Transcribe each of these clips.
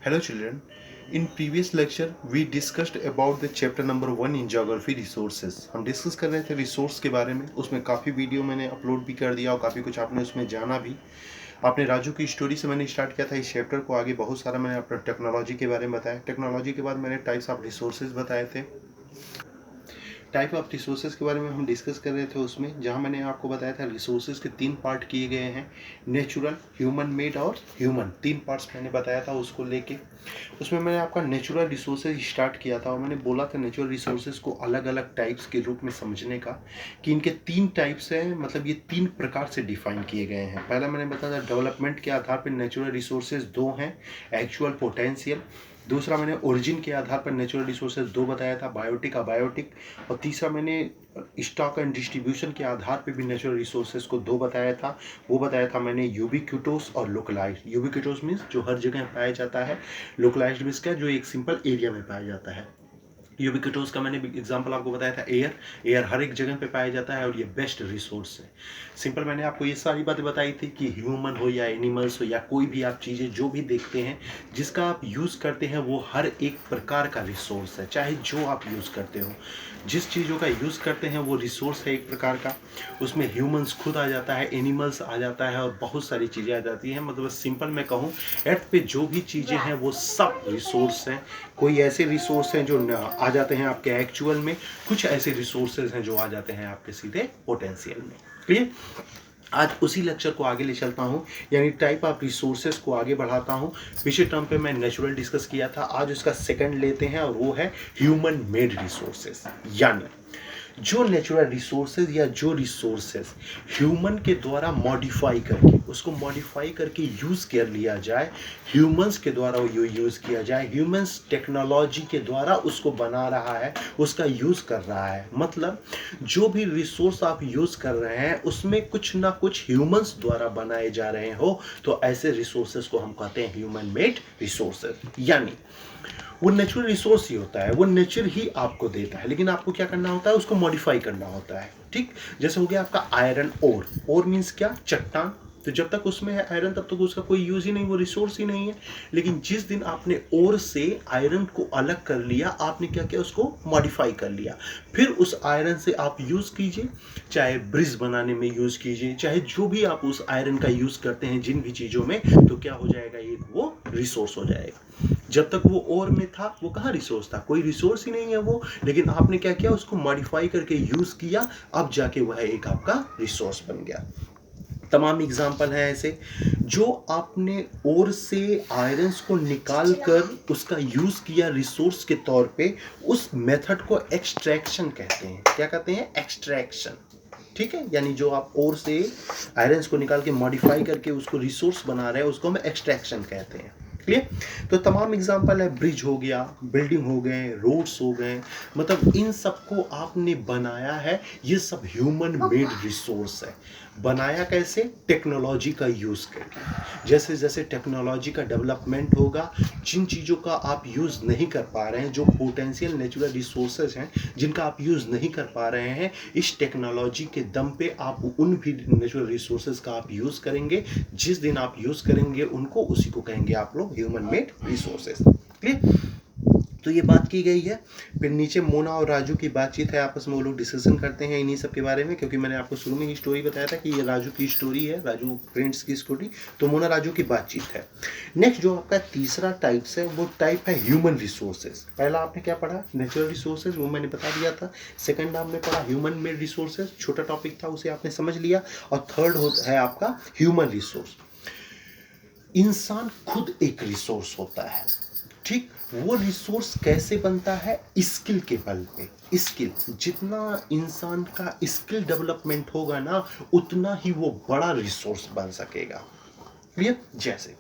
Hello children. In previous lecture we discussed about the chapter number 1 in geography resources. हम discuss कर रहे थे resource के बारे में. उसमें काफ़ी वीडियो मैंने अपलोड भी कर दिया और काफ़ी कुछ आपने उसमें जाना भी. आपने राजू की स्टोरी से मैंने स्टार्ट किया था इस चैप्टर को. आगे बहुत सारा मैंने अपना टेक्नोलॉजी के बारे में बताया. टेक्नोलॉजी के बाद मैंने टाइप्स ऑफ रिसोर्सेज बताए थे. टाइप ऑफ रिसोर्सेज के बारे में हम डिस्कस कर रहे थे उसमें, जहां मैंने आपको बताया था रिसोर्सेज के 3 पार्ट किए गए हैं. नेचुरल, ह्यूमन मेड और ह्यूमन. 3 पार्ट्स मैंने बताया था उसको लेके. उसमें मैंने आपका नेचुरल रिसोर्सेज स्टार्ट किया था और मैंने बोला था नेचुरल रिसोर्सेज को अलग अलग टाइप्स के रूप में समझने का, कि इनके 3 टाइप्स हैं. मतलब ये 3 प्रकार से डिफाइन किए गए हैं. पहला मैंने बताया था डेवलपमेंट के आधार पर नेचुरल रिसोर्सेज 2 हैं, एक्चुअल, पोटेंशियल. दूसरा मैंने ओरिजिन के आधार पर नेचुरल रिसोर्सेज 2 बताया था, बायोटिक, अबायोटिक. और तीसरा मैंने स्टॉक एंड डिस्ट्रीब्यूशन के आधार पर भी नेचुरल रिसोर्सेज को 2 बताया था. वो बताया था मैंने यूबिक्विटोस और लोकलाइज्ड. यूबिक्विटोस मीन्स जो हर जगह पाया जाता है, लोकलाइज्ड मीन्स क्या, जो एक सिंपल एरिया में पाया जाता है. यूबिक्विटोस का मैंने एग्जांपल आपको बताया था एयर. एयर हर एक जगह पे पाया जाता है और ये बेस्ट रिसोर्स है. सिंपल मैंने आपको ये सारी बातें बताई थी कि ह्यूमन हो या एनिमल्स हो या कोई भी आप चीज़ें जो भी देखते हैं जिसका आप यूज़ करते हैं वो हर एक प्रकार का रिसोर्स है. चाहे जो आप यूज़ करते हो, जिस चीज़ों का यूज़ करते हैं वो रिसोर्स है एक प्रकार का. उसमें ह्यूमंस खुद आ जाता है, एनिमल्स आ जाता है और बहुत सारी चीज़ें आ जाती हैं. मतलब सिंपल मैं कहूँ, अर्थ पे जो भी चीज़ें हैं वो सब रिसोर्स हैं. कोई ऐसे रिसोर्स हैं जो आ जाते हैं आपके एक्चुअल में, कुछ ऐसे रिसोर्सेज हैं जो आ जाते हैं आपके सीधे पोटेंशियल में. क्लियर. आज उसी लेक्चर को आगे ले चलता हूं, यानी टाइप ऑफ रिसोर्सेज को आगे बढ़ाता हूं. पिछले टर्म पे मैं नेचुरल डिस्कस किया था, आज उसका सेकंड लेते हैं और वो है ह्यूमन मेड रिसोर्सेज. यानी जो नेचुरल रिसोर्सेज या जो रिसोर्सेज ह्यूमन के द्वारा मॉडिफाई करके, उसको मॉडिफाई करके यूज़ कर लिया जाए, ह्यूमंस के द्वारा वो यूज़ किया जाए, ह्यूमंस टेक्नोलॉजी के द्वारा उसको बना रहा है, उसका यूज़ कर रहा है. मतलब जो भी रिसोर्स आप यूज़ कर रहे हैं उसमें कुछ ना कुछ ह्यूमंस द्वारा बनाए जा रहे हो, तो ऐसे रिसोर्सेज को हम कहते हैं ह्यूमन मेड रिसोर्सेज. यानी वो नेचुरल रिसोर्स ही होता है, वो नेचर ही आपको देता है, लेकिन आपको क्या करना होता है, उसको मॉडिफाई करना होता है. ठीक. जैसे हो गया आपका आयरन ओर. ओर मीन्स क्या, चट्टान. तो जब तक उसमें है आयरन तब तक उसका कोई यूज ही नहीं, वो रिसोर्स ही नहीं है. लेकिन जिस दिन आपने ओर से आयरन को अलग कर लिया, आपने क्या किया, उसको मॉडिफाई कर लिया. फिर उस आयरन से आप यूज कीजिए, चाहे ब्रिज बनाने में यूज कीजिए, चाहे जो भी आप उस आयरन का यूज करते हैं जिन भी चीजों में, तो क्या हो जाएगा, एक वो रिसोर्स हो जाएगा. जब तक वो ओर में था वो कहाँ रिसोर्स था, कोई रिसोर्स ही नहीं है वो. लेकिन आपने क्या किया, उसको मॉडिफाई करके यूज किया, अब जाके वह एक आपका रिसोर्स बन गया. तमाम एग्जाम्पल हैं ऐसे. जो आपने ओर से आयरन्स को निकाल कर उसका यूज किया रिसोर्स के तौर पे, उस मेथड को एक्सट्रैक्शन कहते हैं. क्या कहते हैं, एक्सट्रैक्शन. ठीक है. यानी जो आप ओर से आयरन्स को निकाल के मॉडिफाई करके उसको रिसोर्स बना रहे हैं, उसको हम एक्सट्रैक्शन कहते हैं. क्लियर. तो तमाम एग्जांपल है, ब्रिज हो गया, बिल्डिंग हो गए, रोड्स हो गए. मतलब इन सबको आपने बनाया है, ये सब ह्यूमन मेड रिसोर्स है. बनाया कैसे, टेक्नोलॉजी का यूज़ करके. जैसे जैसे टेक्नोलॉजी का डेवलपमेंट होगा, जिन चीज़ों का आप यूज़ नहीं कर पा रहे हैं, जो पोटेंशियल नेचुरल रिसोर्सेज हैं जिनका आप यूज़ नहीं कर पा रहे हैं, इस टेक्नोलॉजी के दम पे आप उन भी नेचुरल रिसोर्सेज का आप यूज़ करेंगे. जिस दिन आप यूज़ करेंगे उनको, उसी को कहेंगे आप लोग ह्यूमन मेड रिसोर्सेज. क्लियर. तो ये बात की गई है. फिर नीचे मोना और राजू की बातचीत है, आपस में वो लोग डिस्कशन करते हैं इन्हीं सब के बारे में, क्योंकि मैंने आपको शुरू में ही स्टोरी बताया था कि ये राजू की स्टोरी है, राजू फ्रेंड्स की स्टोरी. तो मोना राजू की बातचीत है. नेक्स्ट जो आपका तीसरा टाइप्स है, वो टाइप है ह्यूमन रिसोर्सेज. पहला आपने क्या पढ़ा, नेचुरल रिसोर्सेज, वो मैंने बता दिया था. सेकंड आपने पढ़ा ह्यूमन मेड रिसोर्सेज, छोटा टॉपिक था, उसे आपने समझ लिया. और थर्ड है आपका ह्यूमन रिसोर्स. इंसान खुद एक रिसोर्स होता है. ठीक. वो रिसोर्स कैसे बनता है, स्किल के बल पे. स्किल, जितना इंसान का स्किल डेवलपमेंट होगा ना, उतना ही वो बड़ा रिसोर्स बन सकेगा. क्लियर. जैसे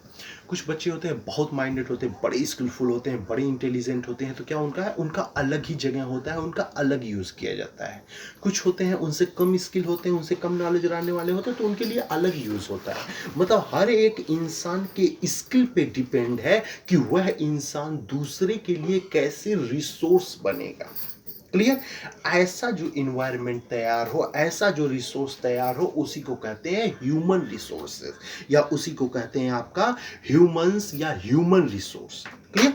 कुछ बच्चे होते हैं बहुत माइंडेड होते हैं, बड़े स्किलफुल होते हैं, बड़े इंटेलिजेंट होते हैं, तो क्या उनका है, उनका अलग ही जगह होता है, उनका अलग यूज़ किया जाता है. कुछ होते हैं उनसे कम स्किल होते हैं, उनसे कम नॉलेज रखने वाले होते हैं, तो उनके लिए अलग यूज़ होता है. मतलब हर एक इंसान के स्किल पे डिपेंड है कि वह इंसान दूसरे के लिए कैसे रिसोर्स बनेगा. क्लियर? ऐसा जो इन्वायरमेंट तैयार हो, ऐसा जो रिसोर्स तैयार हो, उसी को कहते हैं ह्यूमन रिसोर्सेज, या उसी को कहते हैं आपका ह्यूमंस या ह्यूमन रिसोर्स। क्लियर?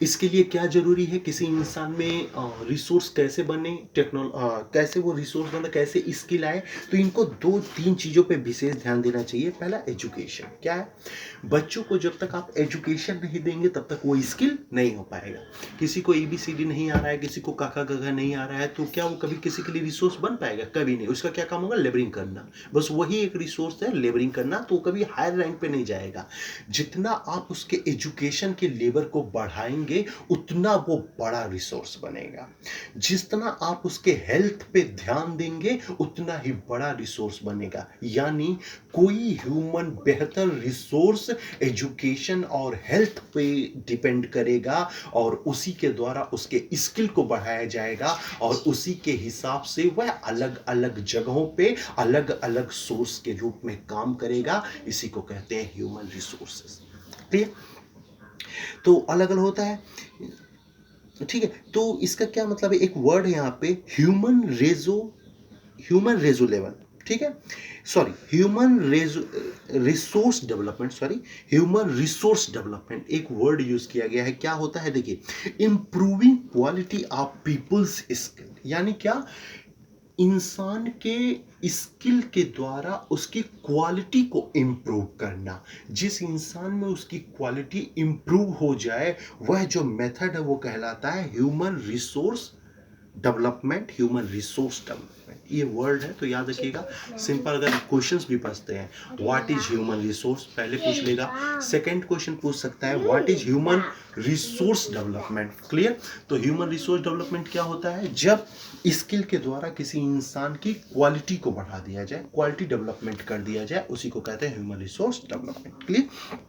इसके लिए क्या जरूरी है, किसी इंसान में रिसोर्स कैसे बने, कैसे वो रिसोर्स बने, कैसे स्किल आए, तो इनको दो तीन चीजों पे विशेष ध्यान देना चाहिए। पहला एजुकेशन। क्या है? बच्चों को जब तक आप एजुकेशन नहीं देंगे तब तक वो स्किल नहीं हो पाएगा। किसी को ABCD नहीं आ रहा है, किसी को काका गगा नहीं आ रहा है, तो क्या वो कभी किसी के लिए रिसोर्स बन पाएगा? कभी नहीं। उसका क्या काम होगा? लेबरिंग करना। बस वही एक रिसोर्स है, लेबरिंग करना। तो कभी हायर रैंक पे नहीं जाएगा। जितना आप उसके एजुकेशन के लेवल को बढ़ाएंगे उतना वो बड़ा रिसोर्स बनेगा। जितना आप उसके हेल्थ पे ध्यान देंगे उतना ही बड़ा रिसोर्स बनेगा। यानी कोई ह्यूमन बेहतर रिसोर्स एजुकेशन और हेल्थ पे डिपेंड करेगा, और उसी के द्वारा उसके स्किल को बढ़ाया जाएगा, और उसी के हिसाब से वह अलग अलग जगहों पे अलग अलग सोर्स के रूप में काम करेगा। इसी को कहते हैं ह्यूमन रिसोर्सेस। क्लियर? तो अलग अलग होता है। ठीक है, तो इसका क्या मतलब है? एक वर्ड है यहाँ पे ह्यूमन रेजो लेवल। ठीक है, सॉरी, ह्यूमन रिसोर्स डेवलपमेंट एक वर्ड यूज किया गया है। क्या होता है? देखिए, improving quality of people's skill, यानी क्या? इंसान के स्किल के द्वारा उसकी क्वालिटी को इम्प्रूव करना। जिस इंसान में उसकी क्वालिटी इम्प्रूव हो जाए, वह जो मेथड है वो कहलाता है ह्यूमन रिसोर्स डेवलपमेंट। ये वर्ड है तो याद रखिएगा। सिंपल अगर क्वेश्चंस भी पूछते हैं, व्हाट इज ह्यूमन रिसोर्स, पहले पूछ लेगा। सेकंड क्वेश्चन पूछ सकता है, what is human resource development. Clear? तो ह्यूमन रिसोर्स डेवलपमेंट क्या होता है? जब स्किल के द्वारा किसी इंसान की क्वालिटी को बढ़ा दिया जाए, क्वालिटी डेवलपमेंट कर दिया जाए, उसी को कहते हैं ह्यूमन रिसोर्स डेवलपमेंट। क्लियर?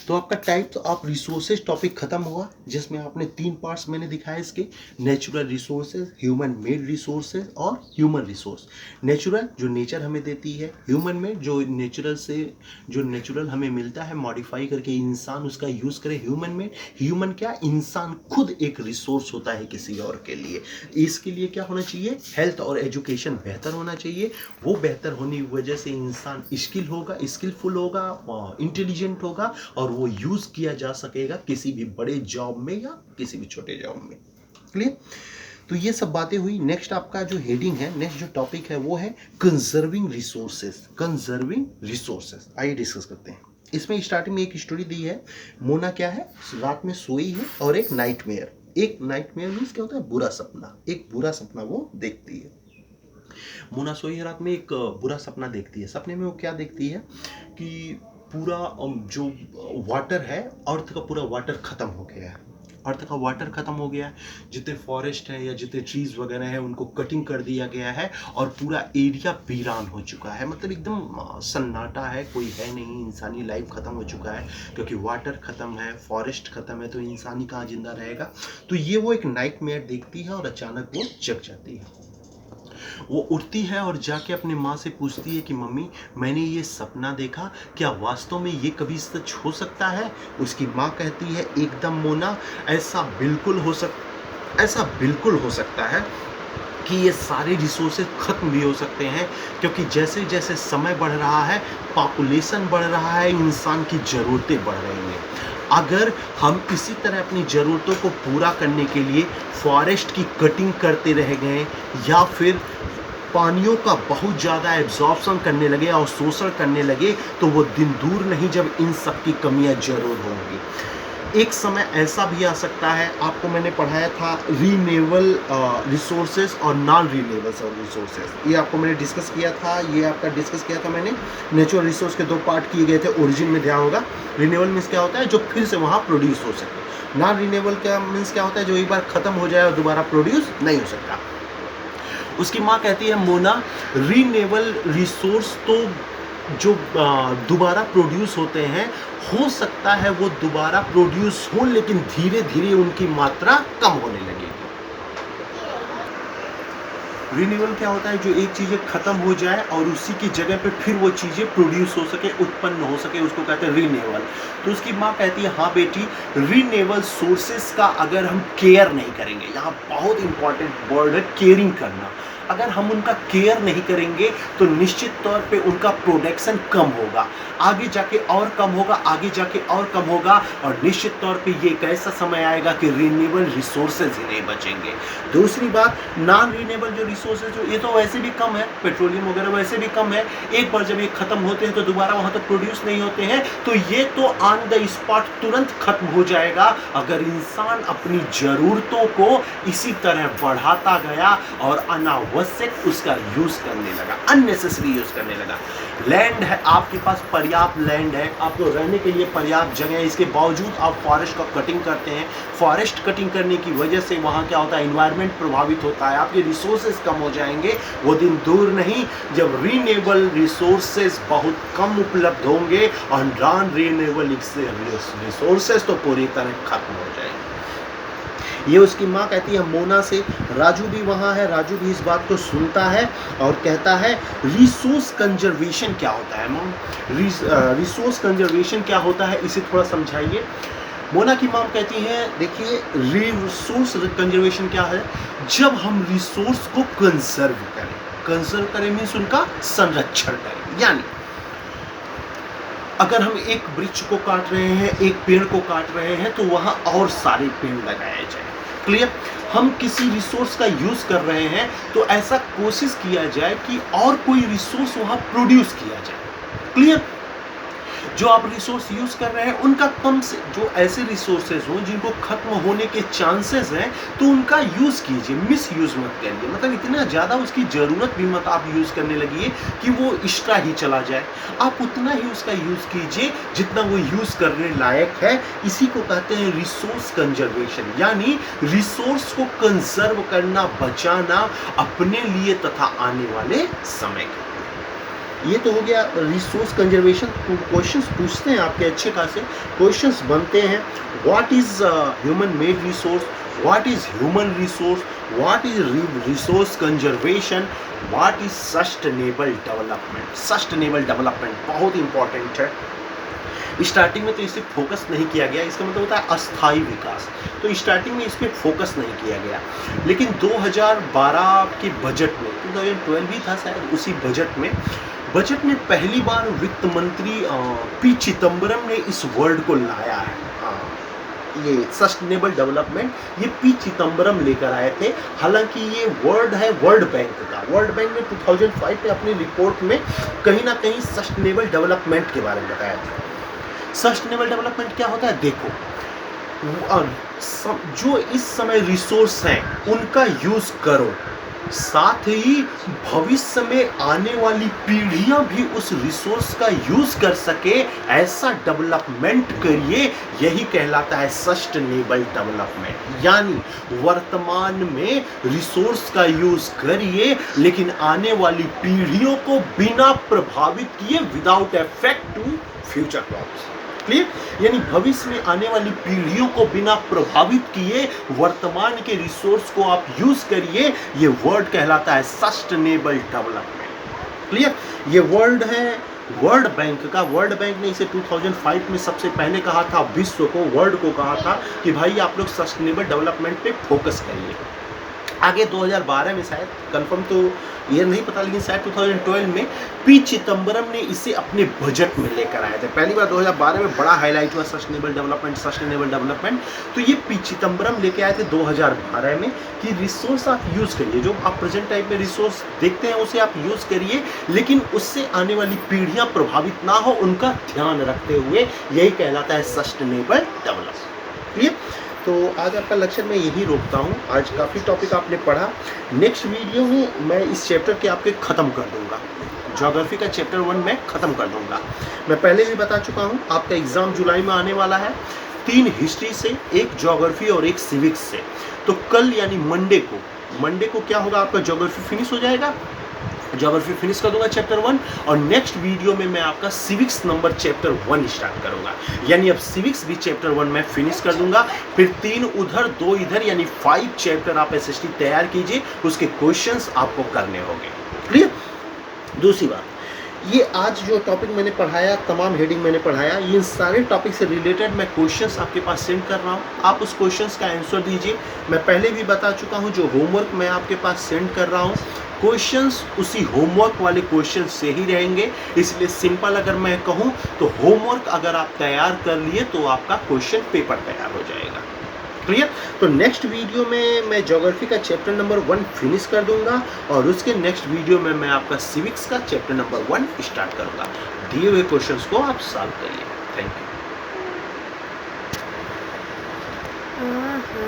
तो आपका टाइप्स ऑफ रिसोर्सेज टॉपिक खत्म हुआ, जिसमें आपने 3 पार्ट्स मैंने दिखाए इसके। Natural resources, human made resources और ह्यूमन रिसोर्स। नेचुरल जो नेचर हमें देती है, ह्यूमन मेड जो नेचुरल हमें मिलता है मॉडिफाई करके इंसान उसका यूज करे। ह्यूमन क्या? इंसान खुद एक रिसोर्स होता है किसी और के लिए। इसके लिए क्या होना चाहिए? हेल्थ और एजुकेशन बेहतर होना चाहिए। वो बेहतर होने की वजह से इंसान स्किलफुल होगा, इंटेलिजेंट होगा, और वो यूज किया जा सकेगा किसी भी बड़े जॉब में या किसी भी छोटे जॉब में। क्लियर? तो ये सब बातें हुई। नेक्स्ट आपका जो हेडिंग है, नेक्स्ट जो टॉपिक है वो है कंजर्विंग रिसोर्सेस। आइए डिस्कस करते हैं। इसमें स्टार्टिंग में एक स्टोरी दी है। मोना क्या है? रात में सोई है और एक नाइटमेयर मीन्स क्या होता है? बुरा सपना। एक बुरा सपना वो देखती है। मोना सोई है, रात में एक बुरा सपना देखती है। सपने में वो क्या देखती है कि पूरा जो वाटर है, अर्थ का पूरा वाटर खत्म हो गया है। जितने फॉरेस्ट है या जितने ट्रीज वगैरह है उनको कटिंग कर दिया गया है, और पूरा एरिया वीरान हो चुका है। मतलब एकदम सन्नाटा है, कोई है नहीं, इंसानी लाइफ खत्म हो चुका है, क्योंकि वाटर खत्म है, फॉरेस्ट खत्म है, तो इंसान ही कहाँ जिंदा रहेगा। तो ये वो एक नाइटमेयर देखती है और अचानक वो जग जाती है। वो उठती है और जाके अपने माँ से पूछती है कि मम्मी, मैंने ये सपना देखा, क्या वास्तव में ये कभी सच हो सकता है? उसकी माँ कहती है, एकदम मोना, ऐसा बिल्कुल हो सकता है कि ये सारे रिसोर्सेज खत्म भी हो सकते हैं, क्योंकि जैसे जैसे समय बढ़ रहा है, पॉपुलेशन बढ़ रहा है, इंसान की ज़रूरतें बढ़ रही हैं। अगर हम इसी तरह अपनी ज़रूरतों को पूरा करने के लिए फॉरेस्ट की कटिंग करते रह गए, या फिर पानियों का बहुत ज़्यादा एब्जॉर्प्शन करने लगे और शोषण करने लगे, तो वो दिन दूर नहीं जब इन सब की कमियाँ जरूर होंगी। एक समय ऐसा भी आ सकता है, आपको मैंने पढ़ाया था रीनेबल रिसोर्सेज और नॉन रीनेबल रिसोर्सेज, ये आपको मैंने डिस्कस किया था। मैंने नेचुरल रिसोर्स के 2 पार्ट किए गए थे, ओरिजिन में ध्यान होगा। रीनेबल मीन्स क्या होता है? जो फिर से वहाँ प्रोड्यूस हो सके। नॉन रीनेबल का मीन्स क्या होता है? जो एक बार खत्म हो जाए और दोबारा प्रोड्यूस नहीं हो सकता। उसकी माँ कहती है, मोना, रीनेबल रिसोर्स तो जो दोबारा प्रोड्यूस होते हैं, हो सकता है वो दोबारा प्रोड्यूस हो, लेकिन धीरे धीरे उनकी मात्रा कम होने लगेगी। रिन्यूअल क्या होता है, जो एक चीज़ें ख़त्म हो जाए और उसी की जगह पे फिर वो चीज़ें प्रोड्यूस हो सके, उत्पन्न हो सके, उसको कहते हैं रिन्यूअल। तो उसकी माँ कहती है हाँ बेटी, रिन्यूएबल सोर्सेस का अगर हम केयर नहीं करेंगे, यहाँ बहुत इंपॉर्टेंट वर्ड है केयरिंग करना, अगर हम उनका केयर नहीं करेंगे तो निश्चित तौर पे उनका प्रोडक्शन कम होगा, आगे जाके और कम होगा, आगे जाके और कम होगा, और निश्चित तौर पे ये एक ऐसा समय आएगा कि रिन्यूएबल रिसोर्सेज ही नहीं बचेंगे। दूसरी बात, नॉन रिन्यूएबल जो रिसोर्सेज जो ये तो वैसे भी कम है, पेट्रोलियम वगैरह वैसे भी कम है, एक बार जब ये खत्म होते हैं तो दोबारा वहाँ तक प्रोड्यूस नहीं होते हैं, तो ये तो ऑन द स्पॉट तुरंत खत्म हो जाएगा अगर इंसान अपनी ज़रूरतों को इसी तरह बढ़ाता गया और अनावश्यक उसका यूज़ करने लगा, अननेसेसरी यूज़ करने लगा। लैंड है आपके पास, पर्याप्त लैंड है, आपको रहने के लिए पर्याप्त जगह है, इसके बावजूद आप फॉरेस्ट का कटिंग करते हैं। फॉरेस्ट कटिंग करने की वजह से वहाँ क्या होता है, इन्वायरमेंट प्रभावित होता है, आपके रिसोर्सेज कम हो जाएंगे। वो दिन दूर नहीं जब रिन्यूएबल रिसोर्सेज बहुत कम उपलब्ध होंगे और नॉन रिन्यूएबल रिसोर्सेज तो पूरी तरह खत्म हो जाएंगे। ये उसकी माँ कहती है मोना से। राजू भी वहाँ है, राजू भी इस बात को सुनता है और कहता है रिसोर्स कंजर्वेशन क्या होता है मॉम, रिसोर्स कंजर्वेशन क्या होता है इसे थोड़ा समझाइए। मोना की माँ कहती हैं देखिए रिसोर्स कंजर्वेशन क्या है, जब हम रिसोर्स को कंजर्व करें मीन्स उनका संरक्षण करें, यानी अगर हम एक वृक्ष को काट रहे हैं, एक पेड़ को काट रहे हैं, तो वहाँ और सारे पेड़ लगाए जाए। क्लियर, हम किसी रिसोर्स का यूज कर रहे हैं तो ऐसा कोशिश किया जाए कि और कोई रिसोर्स वहाँ प्रोड्यूस किया जाए। क्लियर, जो आप रिसोर्स यूज कर रहे हैं उनका कम से, जो ऐसे रिसोर्सेज हों जिनको खत्म होने के चांसेस हैं तो उनका यूज कीजिए, मिस यूज मत करिए, मतलब इतना ज़्यादा उसकी ज़रूरत भी मत आप यूज़ करने लगिए कि वो एक्स्ट्रा ही चला जाए, आप उतना ही उसका यूज़ कीजिए जितना वो यूज़ करने लायक है। इसी को कहते हैं रिसोर्स कंजर्वेशन, यानी रिसोर्स को कंजर्व करना, बचाना अपने लिए तथा आने वाले समय के। ये तो हो गया रिसोर्स कंजर्वेशन। क्वेश्चंस पूछते हैं आपके अच्छे खासे क्वेश्चंस बनते हैं। What is human made resource, what is human resource, what is resource conservation, what is sustainable development. Sustainable development बहुत इंपॉर्टेंट है। स्टार्टिंग में तो इस पर फोकस नहीं किया गया, इसका मतलब होता है अस्थायी विकास, तो स्टार्टिंग में इस पर फोकस नहीं किया गया, लेकिन 2012 के बजट में, 2012 भी था शायद, उसी बजट में पहली बार वित्त मंत्री पी चिदम्बरम ने इस वर्ड को लाया है। ये सस्टेनेबल डेवलपमेंट ये पी चिदम्बरम लेकर आए थे। हालांकि ये वर्ड है वर्ल्ड बैंक का। वर्ल्ड बैंक ने 2005 में अपनी रिपोर्ट में कहीं ना कहीं सस्टेनेबल डेवलपमेंट के बारे में बताया था। सस्टेनेबल डेवलपमेंट क्या होता है, देखो जो इस समय रिसोर्स हैं उनका यूज करो, साथ ही भविष्य में आने वाली पीढ़ियां भी उस रिसोर्स का यूज कर सके, ऐसा डेवलपमेंट करिए। यही कहलाता है सस्टेनेबल डेवलपमेंट, यानी वर्तमान में रिसोर्स का यूज करिए लेकिन आने वाली पीढ़ियों को बिना प्रभावित किए, without effect to future crops. Clear, यानी भविष्य में आने वाली पीढ़ियों को बिना प्रभावित किए वर्तमान के रिसोर्स को आप यूज करिए। ये वर्ड कहलाता है सस्टेनेबल डेवलपमेंट। क्लियर, ये वर्ड है वर्ल्ड बैंक का। वर्ल्ड बैंक ने इसे 2005 में सबसे पहले कहा था, विश्व को, वर्ल्ड को कहा था कि भाई आप लोग सस्टेनेबल डेवलपमेंट पे फोकस करिए। आगे 2012 में शायद, कंफर्म तो ये नहीं पता, लेकिन शायद 2012 में पी चिदम्बरम ने इसे अपने बजट में लेकर आए थे। पहली बार 2012 में बड़ा हाईलाइट हुआ सस्टेनेबल डेवलपमेंट। तो ये पी चिदम्बरम लेके आए थे 2012 में कि रिसोर्स आप यूज़ करिए, जो आप प्रेजेंट टाइम में रिसोर्स देखते हैं उसे आप यूज़ करिए, लेकिन उससे आने वाली पीढ़ियाँ प्रभावित ना हो, उनका ध्यान रखते हुए। यही कहलाता है सस्टेनेबल डेवलपमेंट। क्लियर, तो आज आपका लेक्चर मैं यही रोकता हूँ। आज काफ़ी टॉपिक आपने पढ़ा। नेक्स्ट वीडियो में मैं इस चैप्टर के आपके ख़त्म कर दूँगा। ज्योग्राफी का चैप्टर 1 मैं ख़त्म कर दूँगा। मैं पहले भी बता चुका हूँ आपका एग्ज़ाम जुलाई में आने वाला है, 3 हिस्ट्री से, 1 ज्योग्राफी और 1 सिविक्स से। तो कल यानी मंडे को क्या होगा, आपका ज्योग्राफी फिनिश हो जाएगा। ज्योग्राफी फिनिश कर दूंगा चैप्टर 1 और नेक्स्ट वीडियो में मैं आपका सिविक्स नंबर चैप्टर 1 स्टार्ट करूंगा। यानी अब सिविक्स भी चैप्टर 1 में फिनिश कर दूंगा, फिर 3 उधर 2 इधर यानी 5 चैप्टर आप एसएसटी तैयार कीजिए, उसके क्वेश्चंस आपको करने होंगे। क्लियर? दूसरी बात, ये आज जो टॉपिक मैंने पढ़ाया, तमाम हेडिंग मैंने पढ़ाया, इन सारे टॉपिक से रिलेटेड मैं क्वेश्चंस आपके पास सेंड कर रहा हूँ, आप उस क्वेश्चंस का आंसर दीजिए। मैं पहले भी बता चुका हूँ, जो होमवर्क मैं आपके पास सेंड कर रहा हूँ, क्वेश्चंस उसी होमवर्क वाले क्वेश्चंस से ही रहेंगे। इसलिए सिंपल अगर मैं कहूँ तो होमवर्क अगर आप तैयार कर लिए तो आपका क्वेश्चन पेपर तैयार हो जाएगा। क्लियर? तो नेक्स्ट वीडियो में मैं ज्योग्राफी का चैप्टर नंबर 1 फिनिश कर दूंगा और उसके नेक्स्ट वीडियो में मैं आपका सिविक्स का चैप्टर नंबर 1 स्टार्ट करूंगा। दिए हुए क्वेश्चंस को आप सॉल्व करिए। Thank you.